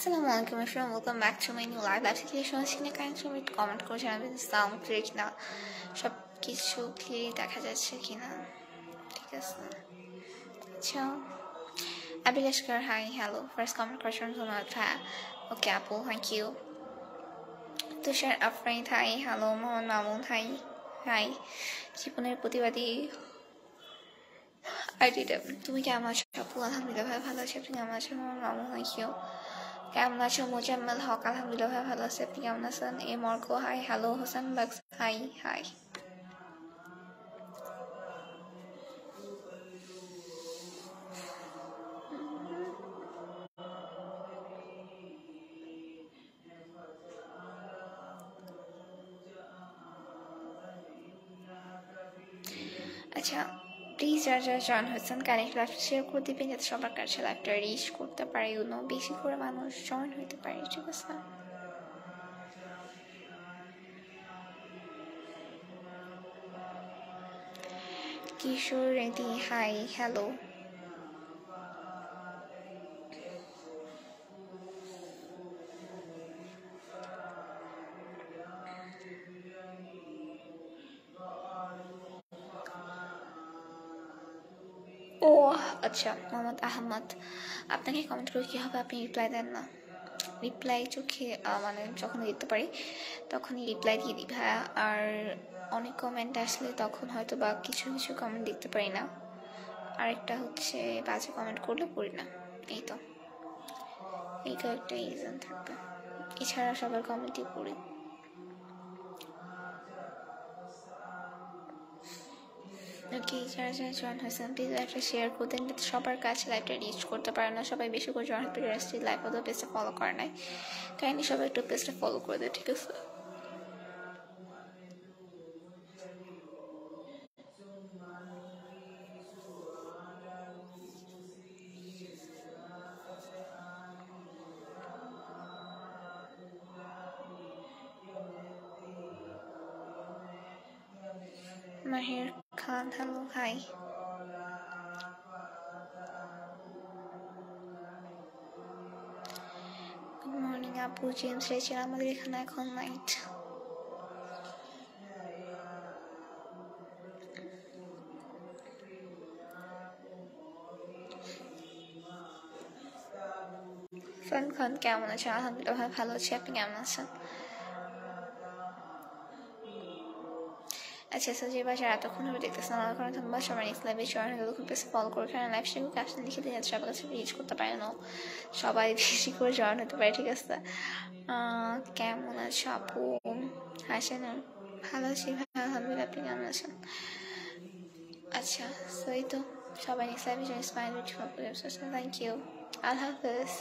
Assalamualaikum everyone, welcome back to my new live application. এখানে kindly comment করে জানাবেন sound clear কিনা, সব কিছু ক্লিয়ার দেখা যাচ্ছে কিনা। ঠিক আছে, আচ্ছা। Abby Lashkar, hi, hello. First comment question from Alpha. Okay, Apple, thank you. Tushar Afraid, hi, hello. Mohan Mamun, hi, hi. জীবনের প্রতিবাদী তুমি কেমন আছো? আপু আলহামদুলিল্লাহ ভাই ভালো আছি। আপনি কেমন আছেন? Mohammad Mamun, thank you. কেমন আছো? মোজাম্মেল হক, আলহামদুলিল্লাহ ভাই ভালো আছে। আপনি কেমন আছেন? এ মর্কো, হাই, হ্যালো। হোসেন বাক্স, হাই, হাই। আচ্ছা, প্লিজ যারা যারা জয়েন হয়েছেন কানেক্ট লাইভ শেয়ার করে দিবেন যাতে সবার কাছে লাইভটা রিচ করতে পারে, বেশি করে মানুষ জয়েন হইতে পারে। ঠিক আছে, কিশোর রেডি, হাই, হ্যালো। ও আচ্ছা, মোহাম্মদ আহমদ, আপনাকে কমেন্ট করে কী হবে? আপনি রিপ্লাই দেন না। রিপ্লাই চোখে মানে যখন দিতে পারি তখনই রিপ্লাই দিয়ে দিই ভাইয়া। আর অনেক কমেন্ট আসলে তখন হয়তো বা কিছু কিছু কমেন্ট দেখতে পারি না। আরেকটা হচ্ছে বাজে কমেন্ট করলে পড়ি না। এই তো এই কয়েকটা রিজন থাকবে, এছাড়া সবার কমেন্টই পড়ি। ওকে, যারা যারা জয়েন হয়েছেন প্লিজ লাইভটা শেয়ার করে দেন যাতে সবার কাছে লাইভটা রিচ করতে পারে না। সবাই বেশি করে জয়েন হতে পারে। লাইভ হতো পেজটা ফলো করে নাই, কাইন্ডলি সবাই একটু পেজটা ফলো করে দেয়। ঠিক আছে, মাহির খান, হ্যালো, হাই। গুড মর্নিং আপু। জেমস রেচেল, আমাদের এখানে এখন নাইট। ফান খান কেমন আছেন? আলহামদুলিল্লাহ ভালো আছি। আপনি কেমন আছেন? আচ্ছা, যে বাজার এতক্ষণ ধরে দেখতেছেন আমার কারণে ধন্যবাদ। সবাই নেক্সট লাইভে জয়েন হয়ে তখন পেজে ফলো করে এখানে লাইভ সেগুলো ক্যাপশন লিখে দিয়ে যাচ্ছে সবার কাছে রিচ করতে পারে না, সবাই বেশি করে জয়েন হতে পারে। ঠিক আছে, কেমন আছে আপু? হাসেন, ভালো আছি ভাই আলহামদুলিল্লাহ। আপনি কেমন আছেন? আচ্ছা, সো এই তো সবাই নেক্সট লাইভে জয়েন। স্মাইল, থ্যাংক ইউ, আল্লাহ হাফেজ।